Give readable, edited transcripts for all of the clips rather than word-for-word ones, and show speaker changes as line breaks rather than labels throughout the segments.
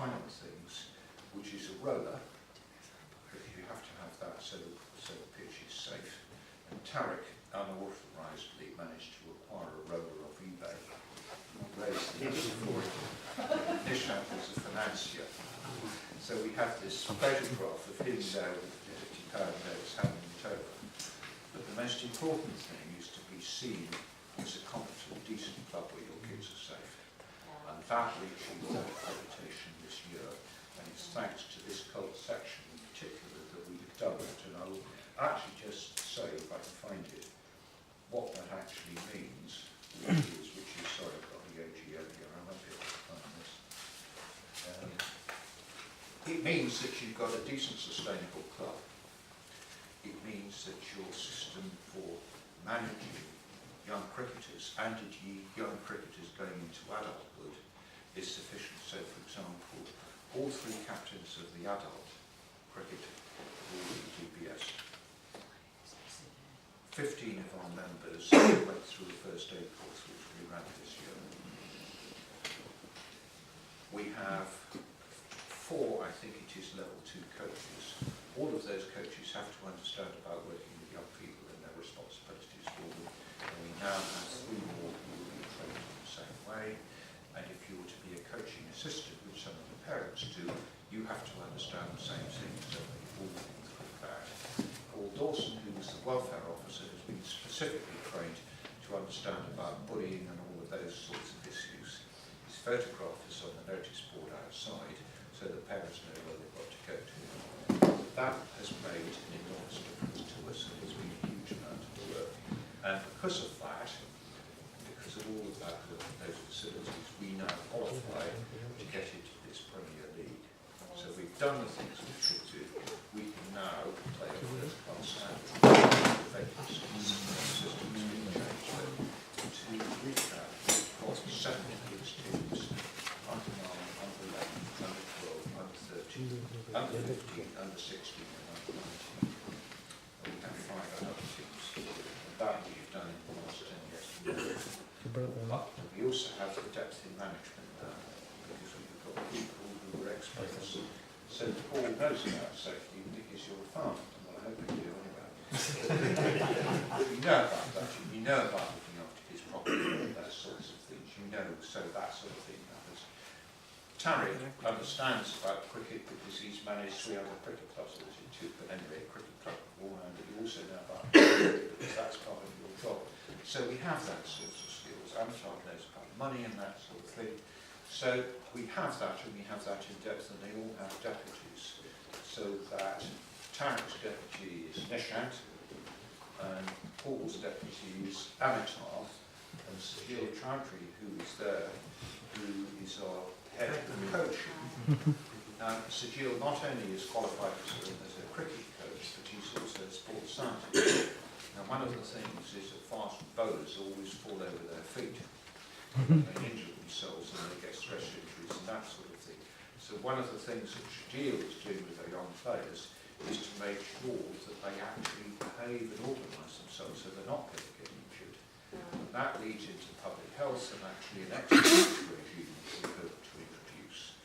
final things, which is a roller, because you have to have that so the pitch is safe. And Tarek, unauthorisedly, managed to acquire a roller off eBay, raised the money for it. Newham was a financier. So we have this photograph of him there with £50 notes handing it over. But the most important thing is to be seen as a competent, decent club where your kids are safe. And that reached that accreditation this year, and it's thanks to this cult section in particular that we've done it. And I'll actually just say, if I can find it, what that actually means, which is sorry, I've got the AGM here, I might be able to find this. It means that you've got a decent, sustainable club. It means that your system for managing young cricketers and young cricketers going into adulthood is sufficient. So, for example, all 3 captains of the adult cricket will be DBS. 15 of our members went through the first aid course which we ran this year. We have 4, I think it is, level 2 coaches. All of those coaches have to understand about working with young people and their responsibilities for them. And we now have 3 more who will be trained in the same way. And if you were to be a coaching assistant, which some of the parents do, you have to understand the same things, so all things like that. Paul Dawson, who was the welfare officer, has been specifically trained to understand about bullying and all of those sorts of issues. His photograph is on the notice board outside, so that parents know where they've got to go to. That has made an enormous difference to us, and it's been a huge amount of work. And because of that, because of all of that, those facilities, we now qualify to get into this Premier League. So we've done the things we should do. We can now play a first-class standard. The vacancies, systems being changed. But to reach that, we've got 7 kids teams, under 9, under 11, under 12, under 13, under 15, under 16, and under 19. And we have 5 adult teams. And that we've done in the last 10 years. But we also have the depth in management now, because we've got people who are experts. So Paul knows about safety because you're a farmer. Well, I hope you do anyway. But you know about that. You know about looking after his property and those sorts of things. You know, so that sort of thing happens. Tarek understands about cricket because he's managed 3 other cricket clubs, but anyway, a cricket club beforehand, but you also know about cricket because that's part of your job. So we have that sort of skills. Amitabh knows about money and that sort of thing. So we have that, and we have that in depth, and they all have deputies. So that Tarek's deputy is Nishant, and Paul's deputy is Amitabh, and Sajil Chowdhury, who is there, who is our head of coaching. Now, Sajil not only is qualified as a cricket coach, but he's also a sports scientist. Now, one of the things is that fast bowlers always fall over their feet. They injure themselves and they get stress injuries and that sort of thing. So one of the things that Sajil is doing with their young players is to make sure that they actually behave and organise themselves so they're not going to get injured. And that leads into public health and actually an exercise regime that we hope to introduce.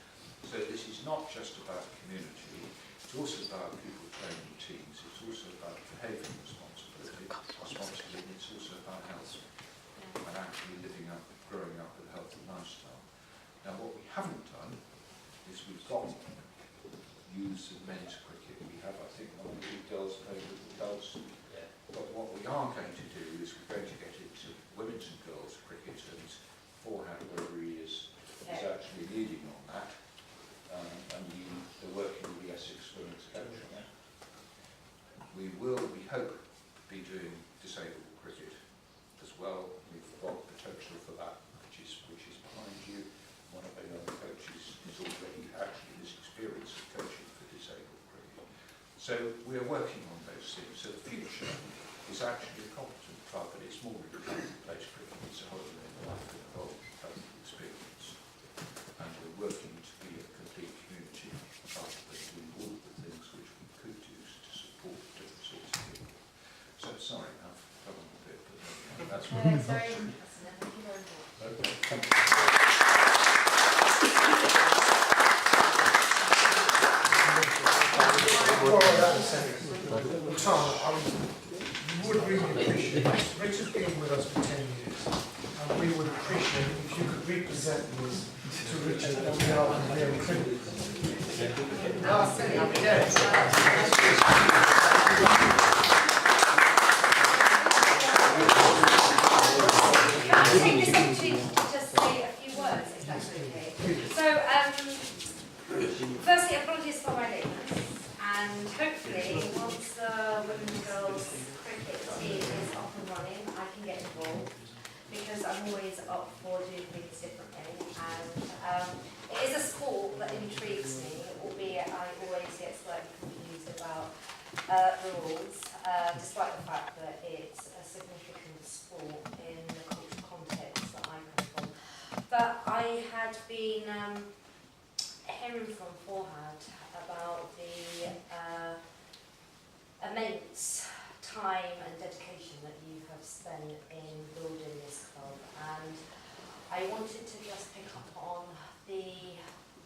So this is not just about the community, it's also about people training teams, it's also about behaviour responsibility, and it's also about health and actually growing up with a healthy lifestyle. Now what we haven't done is we've got youth and men's cricket. We have, I think, one or 2 girls play with the girls. But what we are going to do is we're going to get into women's and girls cricket, and Forehand, wherever he is actually leading on that. And they're working with the Essex Women's Coach on that. We will, we hope, be doing disabled cricket as well. We've got potential for that, which is behind you. One of our young coaches is already actually this experience of coaching for disabled cricket. So we're working on those things. So the future is actually a competent club, but it's more than a place cricket. It's a whole life and a whole health experience. And we're working to be a complete community club, but doing all of the things which we could do to support different sorts of people. So sorry, I've gone on a bit, but that's what
It's very interesting. Thank you very much.
Okay, thank you.
say, Tom, I would really appreciate this. Richard's been with us for 10 years, and we would appreciate if you could represent this to Richard on behalf of the Cricket.
I'll take this opportunity to just say a few words, if that's okay. So, firstly, apologies for my lateness, and hopefully, once the women's and girls cricket team is up and running, I can get involved, because I'm always up for doing things differently, and it is a sport that intrigues me, albeit I always get slightly confused about the rules, despite the fact that it's a significant sport in the cultural context that I come from. But I had been hearing from Forhad about the immense time and dedication that you have spent in building this club, and I wanted to just pick up on the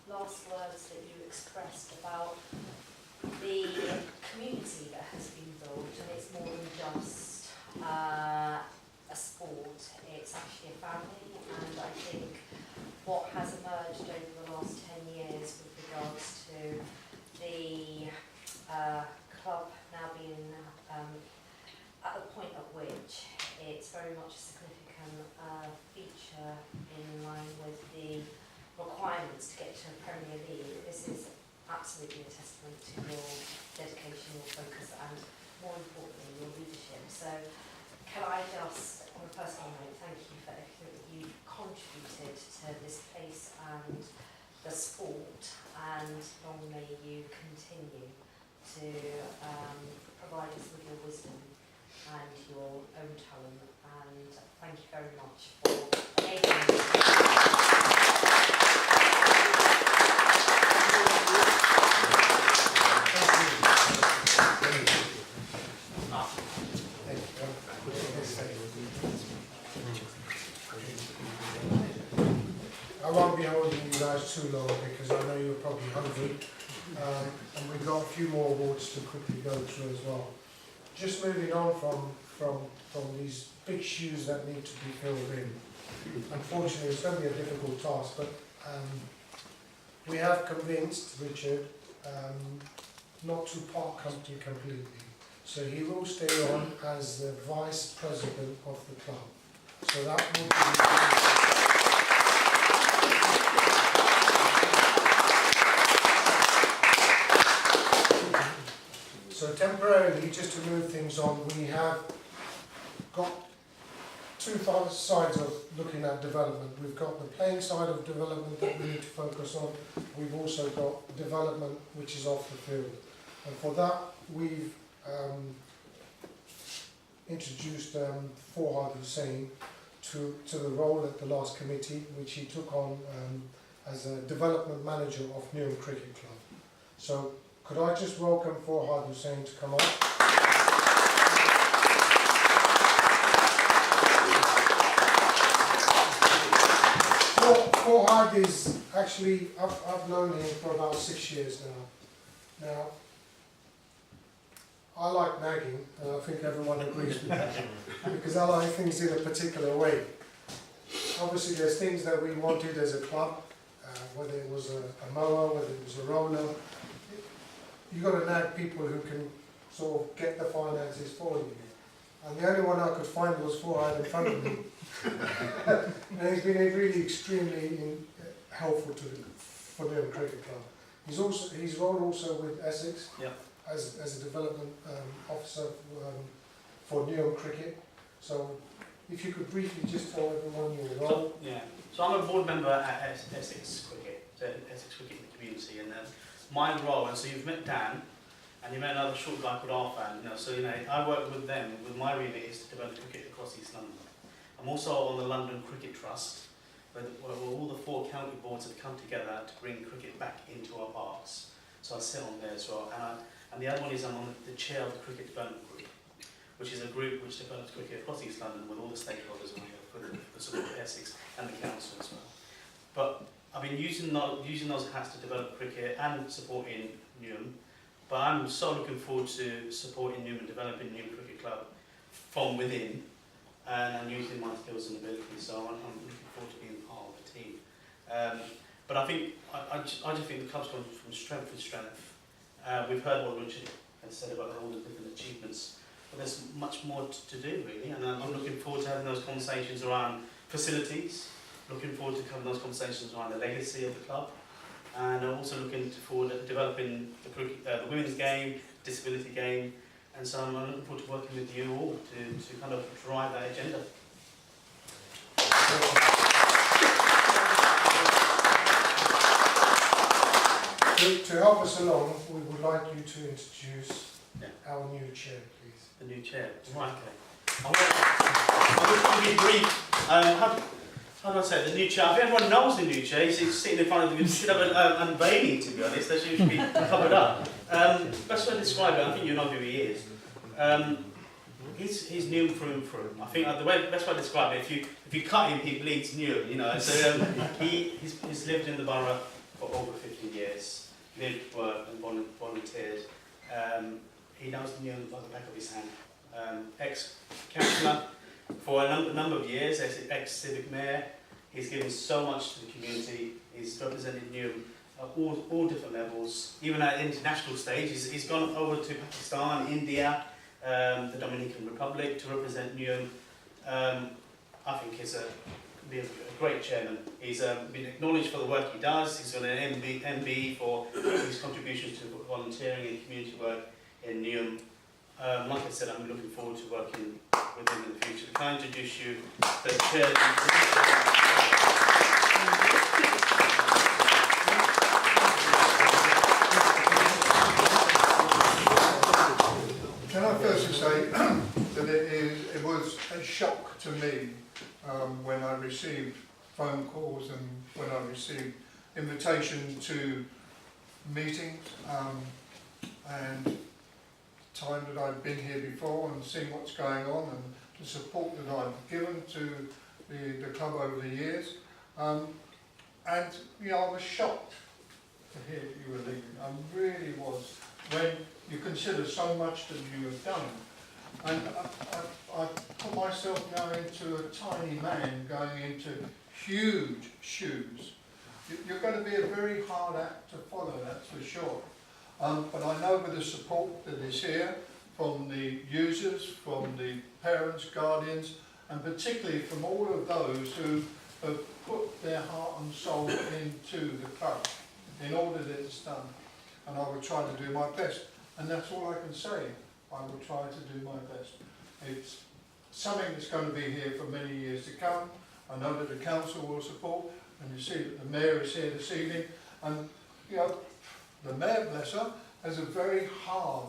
last words that you expressed about the community that has been built, and it's more than just a sport, it's actually a family, and I think what has emerged over the last 10 years with regards to the club now being at the point at which it's very much a significant feature in line with the requirements to get to a Premier League. This is absolutely a testament to your dedication, your focus, and more importantly, your leadership. So can I just, on a personal note, thank you for everything that you've contributed to this place and the sport, and long may you continue to provide us with your wisdom and your own talent, and thank you very much for enabling
I won't be holding you guys too long because I know you're probably hungry, and we've got a few more awards to quickly go through as well. Just moving on from these big shoes that need to be filled in. Unfortunately, it's going to be a difficult task, but we have convinced Richard not to part company completely. So he will stay on as the vice president of the club. So that will be... So temporarily, just to move things on, we have got two sides of looking at development. We've got the playing side of development that we need to focus on. We've also got development which is off the field. And for that, we've introduced Forhad Hussain to the role at the last committee, which he took on as a development manager of Newham Cricket Club. So could I just welcome Forhad Hussain to come on? Forhad is actually, I've known him for about 6 years now. Now, I like nagging, and I think everyone agrees with that, because I like things in a particular way. Obviously there's things that we wanted as a club, whether it was a mower, whether it was a roller. You've got to nag people who can sort of get the finances for you. And the only one I could find was Forhad in front of me. And he's been really extremely helpful for Newham Cricket Club. His role also with Essex,
yep,
as a development officer for Newham Cricket. So if you could briefly just tell everyone your role.
So I'm a board member at Essex Cricket, so Essex Cricket Community, and my role, and so you've met Dan, and you met another short guy called Arfan, so I work with them, with my remit is to develop cricket across East London. I'm also on the London Cricket Trust, where all the 4 county boards have come together to bring cricket back into our parks. So I sit on there as well, and the other one is I'm on the chair of the Cricket Development Group, which is a group which develops cricket across East London with all the stakeholders on here, for the support of Essex and the council as well. But I've been using those hats to develop cricket and supporting Newham, But I'm so looking forward to supporting Newham and developing Newham Cricket Club from within, and using my skills and abilities. So I'm looking forward to being part of the team. But I think I just think the club's gone from strength to strength. We've heard what Richard has said about all the different achievements, but there's much more to do really, and I'm looking forward to having those conversations around facilities, looking forward to having those conversations around the legacy of the club, and I'm also looking forward to developing the women's game, disability game, and so I'm looking forward to working with you all to kind of drive that agenda.
To help us along, we would like you to introduce our new chair, please.
The new chair. Right, okay. I'm going to be brief. How do I say it? The new chair? I think everyone knows the new chair. He's sitting in front of them. You should have an unveiling, to be honest. They should be covered up. Best way to describe it, I think you know who he is. He's new through and through. I think the best way to describe it, if you cut him, he bleeds new. You know. So he's lived in the borough for over 50 years. Lived, worked, and volunteered. He knows the new by the back of his hand. Ex-councillor for a number of years, ex-civic mayor. He's given so much to the community. He's represented Newham at all different levels, even at international stage. He's gone over to Pakistan, India, the Dominican Republic to represent Newham. I think he's be a great chairman. He's been acknowledged for the work he does. He's got an MB for his contributions to volunteering and community work in Newham. Like I said, I'm looking forward to working with him in the future. Can I introduce you to the chair?
Can I firstly say that it was a shock to me when I received phone calls and when I received invitation to meetings and time that I've been here before and seen what's going on and the support that I've given to the club over the years. And you know, I was shocked to hear that you were leaving. I really was, when you consider so much that you have done. And I put myself now into a tiny man going into huge shoes. You're going to be a very hard act to follow, that's for sure. But I know with the support that is here from the users, from the parents, guardians, and particularly from all of those who have put their heart and soul into the club in order that it's done. And I will try to do my best. And that's all I can say. I will try to do my best. It's something that's going to be here for many years to come. I know that the council will support, and you see that the mayor is here this evening. And you know, the mayor, bless her, has a very hard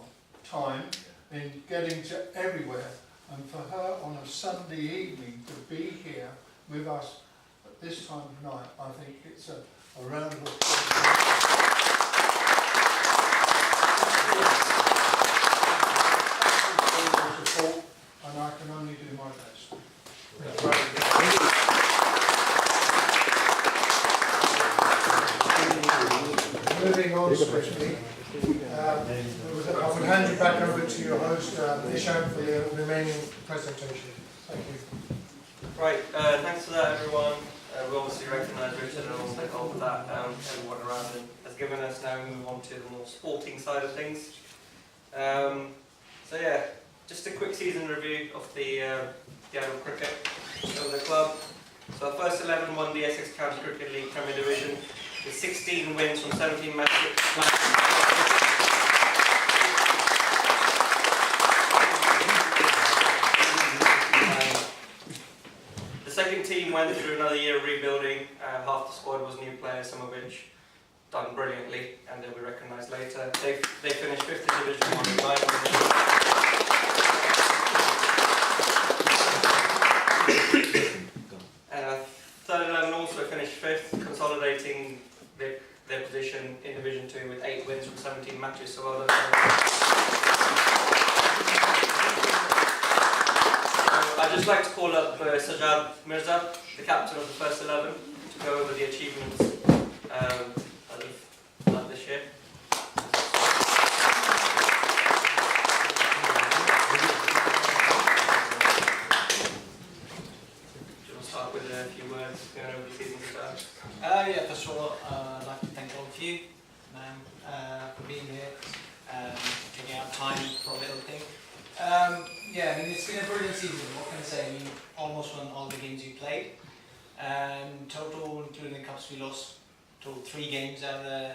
time in getting to everywhere. And for her on a Sunday evening to be here with us at this time of night, I think it's a round of applause. Support, and I can only do my best.
Moving on swiftly, I will hand you back over to your host, Newham, for the remaining presentation. Thank you.
Right, thanks for that everyone. We obviously recognise Richard and all of that, everyone around him has given us. Now we move on to the more sporting side of things. So yeah, just a quick season review of the adult cricket of the club. So our first 11 won the Essex County Cricket League Premier Division with 16 wins from 17 matches. The second team went through another year of rebuilding. Half the squad was new players, some of which done brilliantly, and they'll be recognised later. They finished 5th in Division 1 with 9 wins. Third 11 also finished 5th, consolidating their position in Division 2 with 8 wins from 17 matches. So well done. I'd just like to call up Sajjad Mirza, the captain of the first 11, to go over the achievements of this year.
you for being here, taking out time for a little thing. Yeah, I mean, it's been a brilliant season. What can I say? I mean, almost won all the games you played. Total, including the cups, we lost total 3 games out of the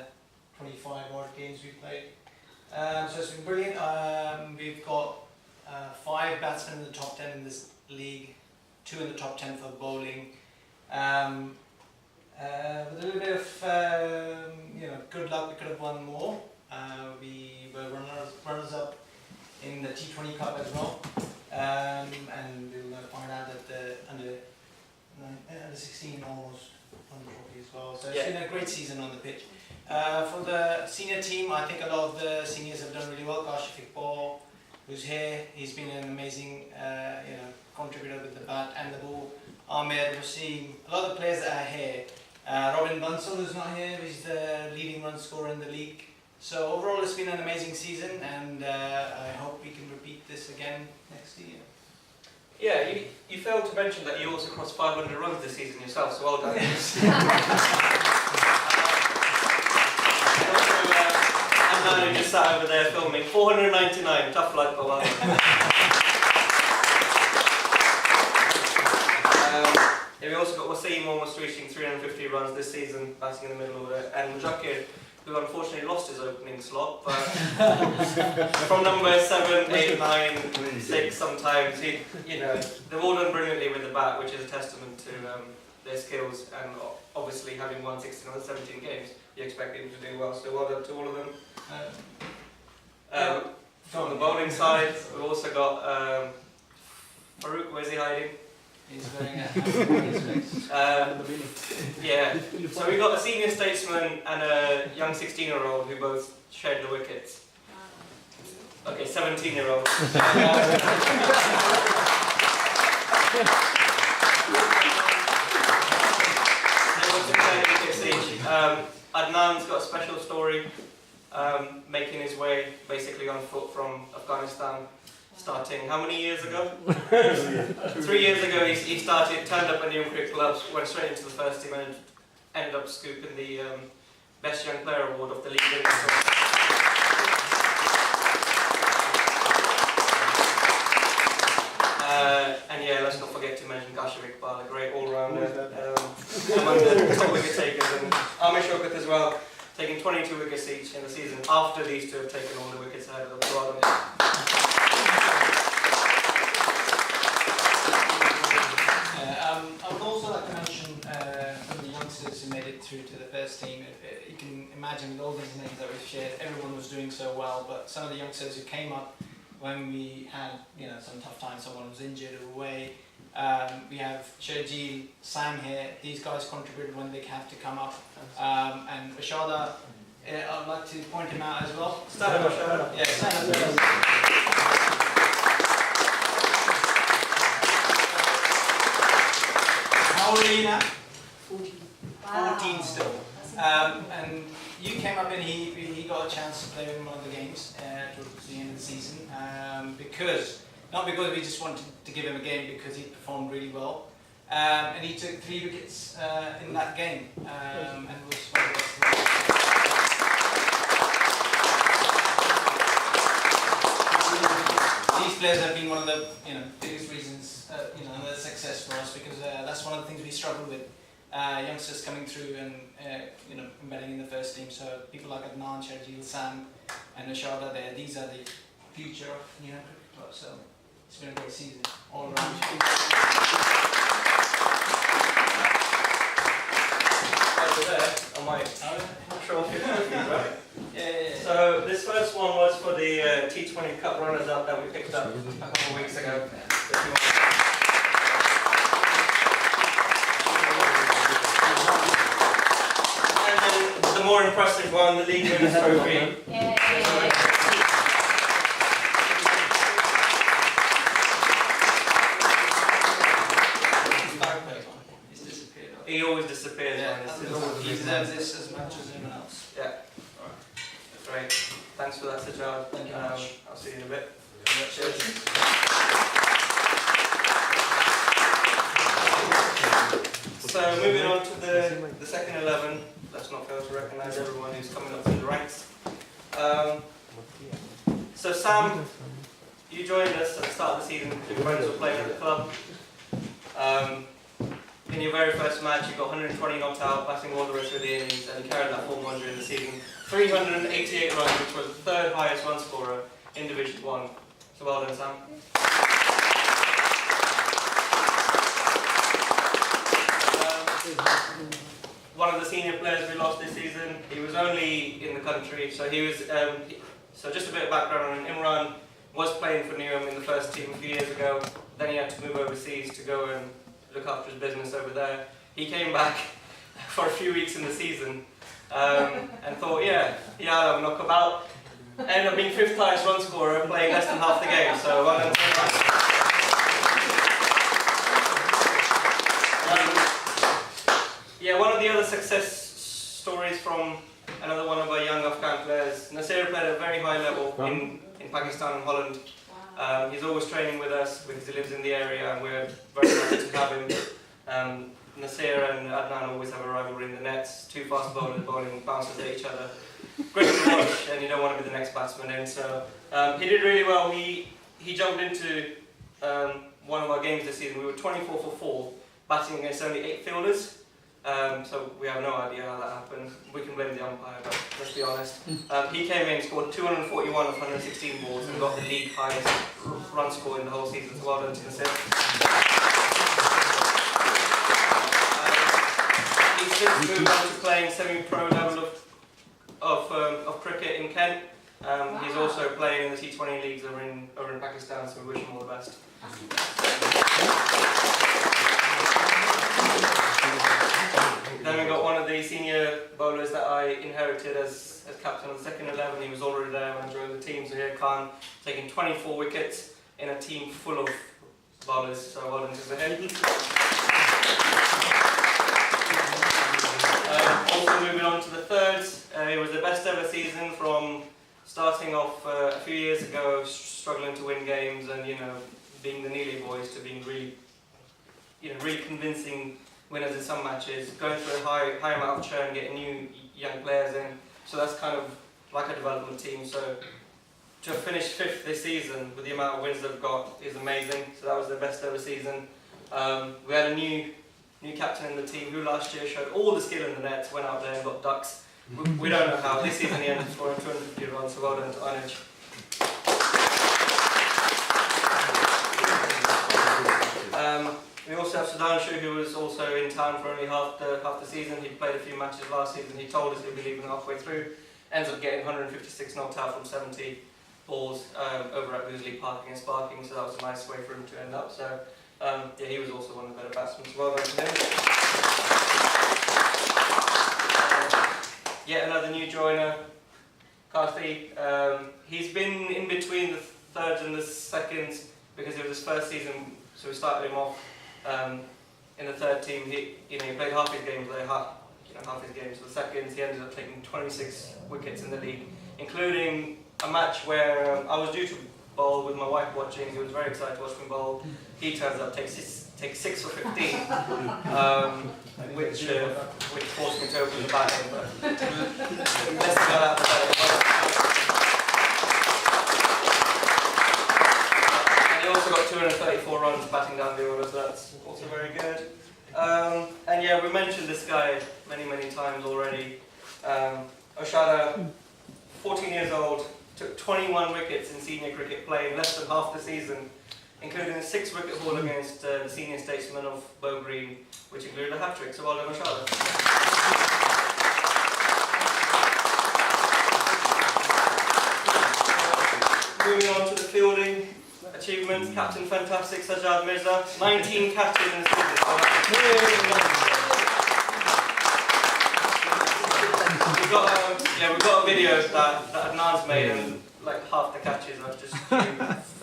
25 odd games we played. So it's been brilliant. We've got 5 batsmen in the top 10 in this league, 2 in the top 10 for bowling. With a little bit of good luck, we could have won more. We were runners up in the T20 Cup as well, and we'll find out that the under 16 almost won the trophy as well. So it's been a great season on the pitch. For the senior team, I think a lot of the seniors have done really well. Kashif Iqbal, who's here, he's been an amazing contributor with the bat and the ball. Ahmed, Wasim, a lot of the players that are here. Robin Bansal, who's not here, he's the leading run scorer in the league. So overall, it's been an amazing season, and I hope we can repeat this again next year.
Yeah, you failed to mention that you also crossed 500 runs this season yourself, so well done. And now you just sat over there filming 499, tough luck, but well done. We also got Wasim almost reaching 350 runs this season, batting in the middle order, and Mujakir, who unfortunately lost his opening slot, but from number 7, 8, 9, 6 sometimes, they've all done brilliantly with the bat, which is a testament to their skills, and obviously having won 16 of the 17 games, you expect them to do well, so well done to all of them. From the bowling side, we've also got Farouk, where's he hiding?
He's very
yeah, so we got a senior statesman and a young 16-year-old who both shared the wickets. Okay, 17-year-old. They both shared wickets each. Adnan's got a special story, making his way basically on foot from Afghanistan. Starting how many years ago? 3 years ago he started, turned up at Newham Cricket Clubs, went straight into the first team and ended up scooping the Best Young Player Award of the league. And yeah, let's not forget to mention Kashif Iqbal, a great all-rounder among the top wicket takers, and Amir Shaukat as well, taking 22 wickets each in the season after these two have taken all the wickets ahead of them.
I would also like to mention some of the youngsters who made it through to the first team. You can imagine with all these names that we've shared, everyone was doing so well, but some of the youngsters who came up when we had some tough times, someone was injured or away. We have Sherjeel, Sam here. These guys contributed when they have to come up. And Rashada, I'd like to point him out as well.
Stand up, Rashada.
Yeah, stand up. How old are you now? 14.
Wow.
14 still. And you came up and he got a chance to play in one of the games towards the end of the season. Not because we just wanted to give him a game, because he performed really well. And he took 3 wickets in that game and was one of the best. These players have been one of the biggest reasons and the success for us, because that's one of the things we struggle with. Youngsters coming through and embedding in the first team. So people like Adnan, Sherjeel, Sam, and Rashada there. These are the future of Newham Cricket Club. So it's been a great season all around.
Over there, I might. I'm sure if you're right.
Yeah.
So this first one was for the T20 Cup runners-up that we picked up a couple of weeks ago. And then the more impressive one, the League Winners' Trophy. He always disappears.
He deserves this as much as anyone else.
Yeah. Great. Thanks for that, Sajjad.
Thank you very much.
I'll see you in a bit.
Cheers.
So moving on to the second 11, let's not fail to recognise everyone who's coming up through the ranks. So Sam, you joined us at the start of the season. Your friends were playing at the club. In your very first match, you got 120 knocked out, batting all the way through the innings, and you carried that form on during the season. 388 runs, which was the third highest run scorer in Division 1. So well done, Sam. One of the senior players we lost this season, he was only in the country, so he was. So just a bit of background on Imran. Was playing for Newham in the first team a few years ago. Then he had to move overseas to go and look after his business over there. He came back for a few weeks in the season and thought, yeah, I'll have a knockabout. Ended up being 5th highest run scorer, playing less than half the game. So well done. Yeah, one of the other success stories from another one of our young Afghan players. Nasir played at a very high level in Pakistan and Holland. He's always training with us because he lives in the area, and we're very lucky to have him. Nasir and Adnan always have a rivalry in the nets. Two fast bowlers bowling bounces at each other. Great to watch, and you don't want to be the next batsman in. So he did really well. He jumped into one of our games this season. We were 24 for 4, batting against only 8 fielders. So we have no idea how that happened. We can blame the umpire, but let's be honest. He came in, scored 241 of 116 balls, and got the league highest run score in the whole season. So well done to Nasir. He's since moved on to playing semi-pro level of cricket in Kent. He's also playing in the T20 leagues over in Pakistan, so we wish him all the best. Then we got one of the senior bowlers that I inherited as captain of the second 11. He was already there when I joined the team, Zahir Khan, taking 24 wickets in a team full of bowlers. So well done to Zahir. Also moving on to the thirds, it was the best ever season from starting off a few years ago, struggling to win games and being the Neely boys to being really convincing winners in some matches, going through a high amount of churn, getting new young players in. So that's kind of like a development team. So to have finished 5th this season with the amount of wins they've got is amazing. So that was their best ever season. We had a new captain in the team who last year showed all the skill in the nets, went out there and got ducks. We don't know how. This season he ended up scoring 250 runs, so well done to Anuj. We also have Sudhanshu, who was also in town for only half the season. He played a few matches last season. He told us he'd be leaving halfway through. Ends up getting 156 knocked out from 70 balls over at Boosley Park against Barking, so that was a nice way for him to end up. So yeah, he was also one of the better batsmen. So well done to him. Yet another new joiner, Karthi. He's been in between the thirds and the seconds because it was his first season, so we started him off in the third team. He played half his games there, half his games for the seconds. He ended up taking 26 wickets in the league, including a match where I was due to bowl with my wife watching. He was very excited to watch me bowl. He turns up, takes 6 for 15, which forced me to open the batting. But let's go out the And he also got 234 runs batting down the order, so that's also very good. And yeah, we mentioned this guy many times already. Oshada, 14 years old, took 21 wickets in senior cricket, playing less than half the season, including a 6-wicket haul against the senior statesman of Bow Green, which included a hat-trick. So well done, Oshada. Moving on to the fielding achievements, Captain Fantastic Sajjad Mirza, 19 catches in the season. We've got a video that Adnan's made, and like half the catches are just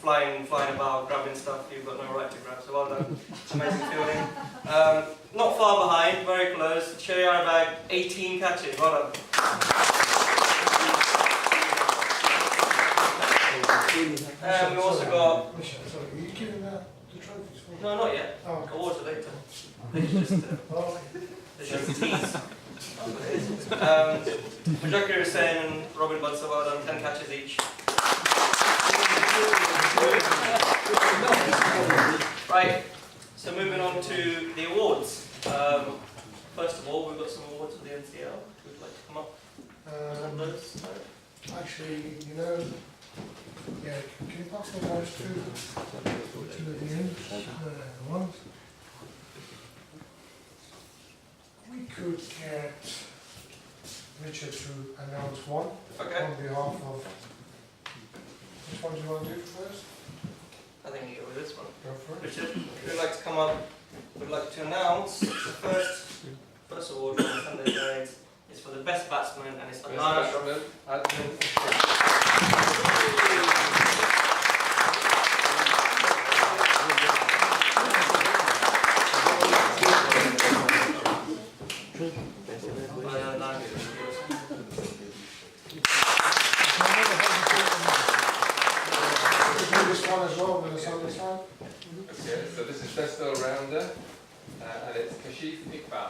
flying about, grabbing stuff you've got no right to grab. So well done, amazing fielding. Not far behind, very close. Shayar Bag, 18 catches. Well done. We also got.
Sorry, are you giving the trophies for?
No, not yet.
Oh, okay.
Awards are later. It's just a tease. Mujakir Hussain and Robin Bansawad on 10 catches each. Right, so moving on to the awards. First of all, we've got some awards for the NCL. Who'd like to come up?
Actually, you know, yeah, can you pass me those two? Two at the end. Ones. We could get Richard to announce one
Okay,
on behalf of. Which one do you want to do first?
I think you go with this one.
Go for it.
Richard, if you'd like to come up, we'd like to announce the first award from Sunday Guides is for the best batsman, and it's Adnan.
This one as well with us on this side.
Okay, so this is best all-rounder, and it's Kashif Iqbal.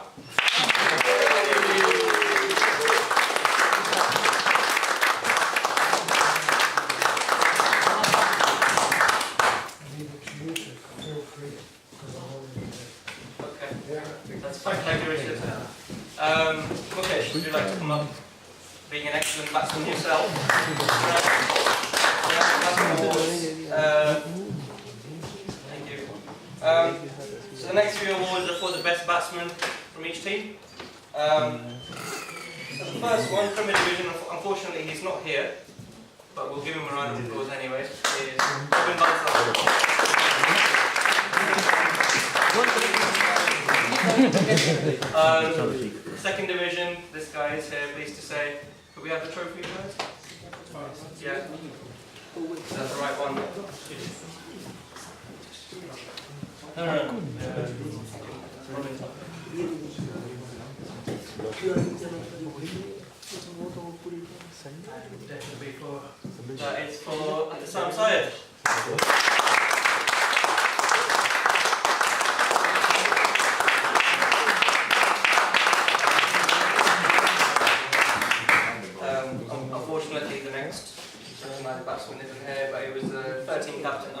Leave it to you to feel free, because I'm already there.
Okay,
Yeah.
that's fine. Thank you, Richard. Mukesh, would you like to come up? Being an excellent batsman yourself. Thank you. So the next few awards are for the best batsman from each team. So the first one, Premier Division, unfortunately he's not here, but we'll give him a round of applause anyway, is Robin Bansal. Second Division, this guy is here, pleased to say. Could we have the trophy, guys? Yeah. Is that the right one? It's for Sam Syed. Unfortunately, the next batsman isn't here, but he was the 13th captain.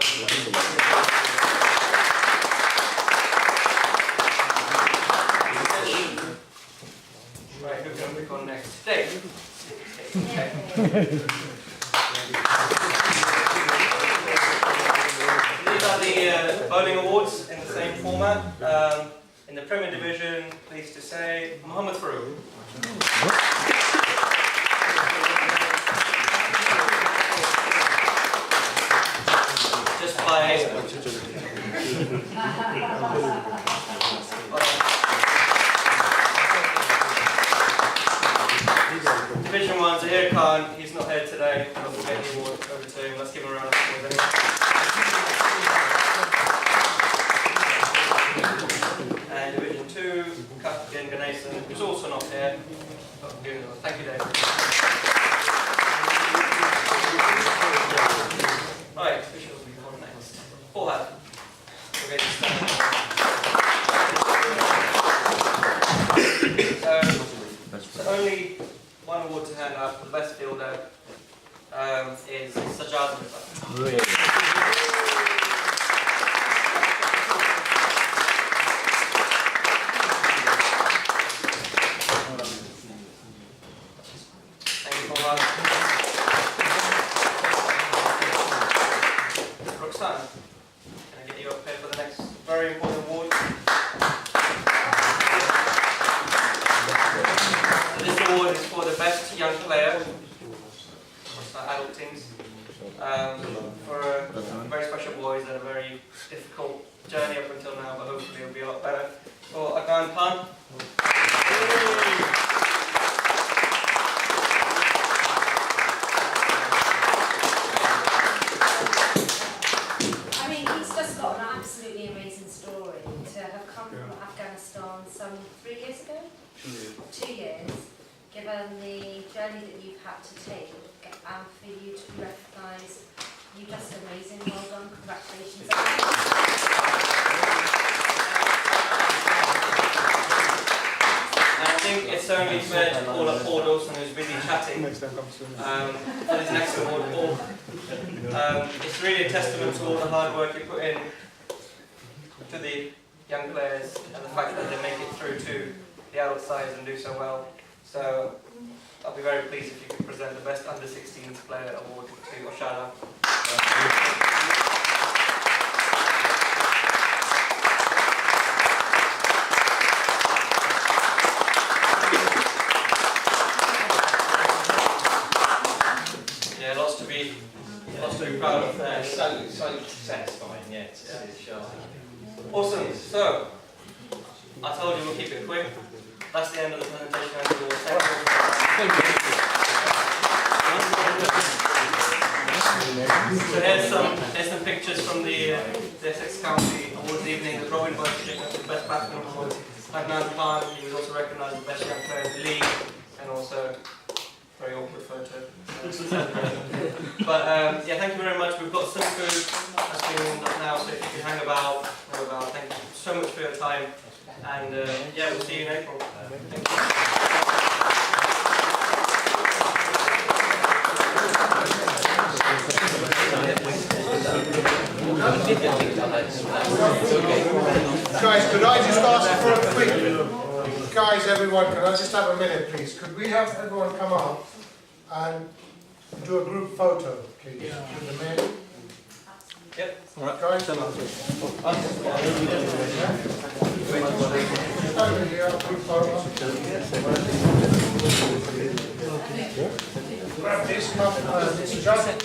Right, who can we pick on next? Dave. Okay. These are the bowling awards in the same format. In the Premier Division, pleased to say, Mohammed Farouk. Just by Division 1, Zahir Khan, he's not here today, but we'll get the award over to him. Let's give him a round of applause anyway. And Division 2, Captain Ganesan, who's also not here. But we'll give him a round. Thank you, Dave. Right, who shall we go on next? Forehand. We'll get so only one award to hand out for the best fielder is Sajjad Mirza. Thank you, Forehand. Roxanne, can I get you up here for the next very important award? So this award is for the best young player, adult teams, for very special boys that had a very difficult journey up until now, but hopefully it'll be a lot better. For Adnan Khan.
I mean, he's just got an absolutely amazing story to have come from Afghanistan some 3 years ago? 2 years, given the journey that you've had to take, and for you to be recognised, you're just amazing. Well done, congratulations.
And I think it's only fair to call up Paul Dawson, who's busy chatting, for his next award. Paul, it's really a testament to all the hard work you put in to the young players and the fact that they make it through to the adult sides and do so well. So I'll be very pleased if you could present the Best Under 16s Player Award to Oshada. Lots to be proud of there.
So satisfying, yeah, to see the show.
Awesome. So, I told you we'll keep it quick. That's the end of the presentation. Thank you. So here's some pictures from the Essex County Awards evening. The Robin Boys picked up the Best Batsman Award. Adnan Khan, he was also recognised as the Best Young Player in the league, and also very awkward photo. But yeah, thank you very much. We've got some food that's being warmed up now, so if you can hang about. Thank you so much for your time, and yeah, we'll see you in April. Thank you.
Guys, could I just ask for a quick... Guys, everyone, can I just have a minute, please? Could we have everyone come up and do a group photo, please, with the men?
Yep.
All right. Guys, come up. Group photo. Grab this, Mr. Johnson.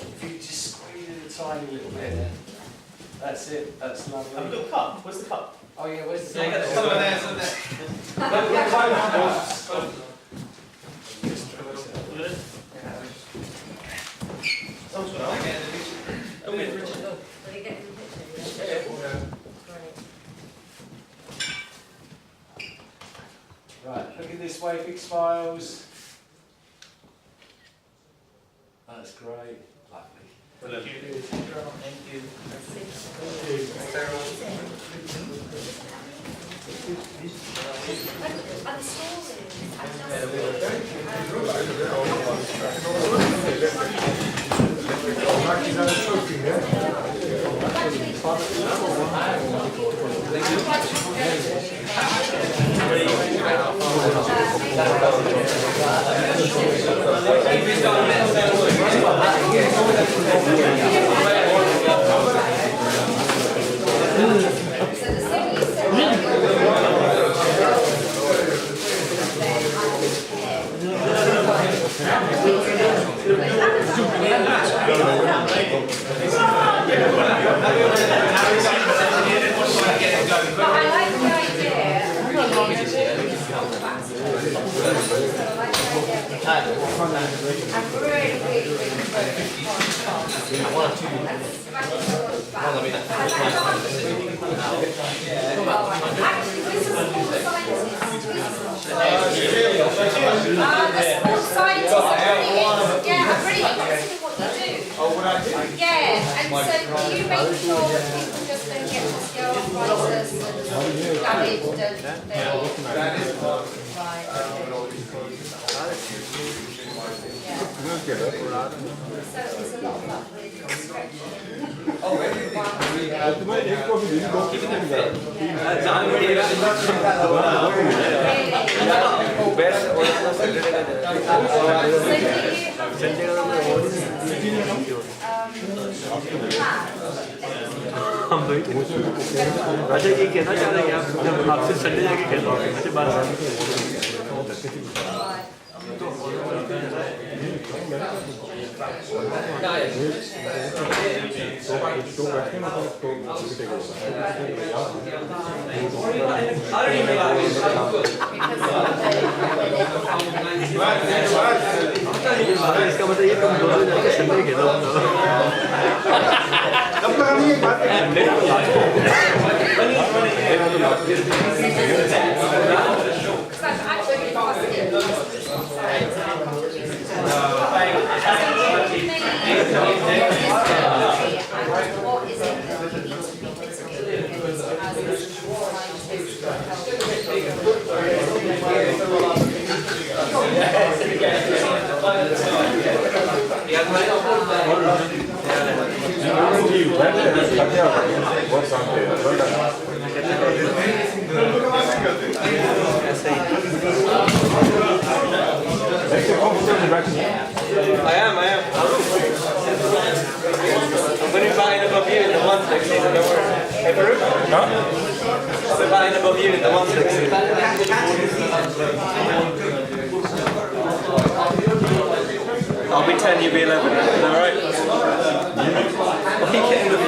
If you just squeeze it a tiny little bit, that's it, that's lovely.
Have we got a cup? Where's the cup?
Oh yeah, where's the
Yeah,
cup?
get the cup.
Right, look at this way, big smiles. That's great, lovely.
Brilliant.
Thank you.
And the story.
अच्छा ये कहना चाह रहे हैं आप जब आपसे Sunday जाके खेलो अच्छी बात है इसका मतलब ये तुम दोनों जाके Sunday Khelo
I am. I'm going to buy above you in the 160, so don't worry. Hey, Baruch? Huh? I'll be buying above you in the 160. I'll be 10, you be 11. Is that alright? Why are you getting the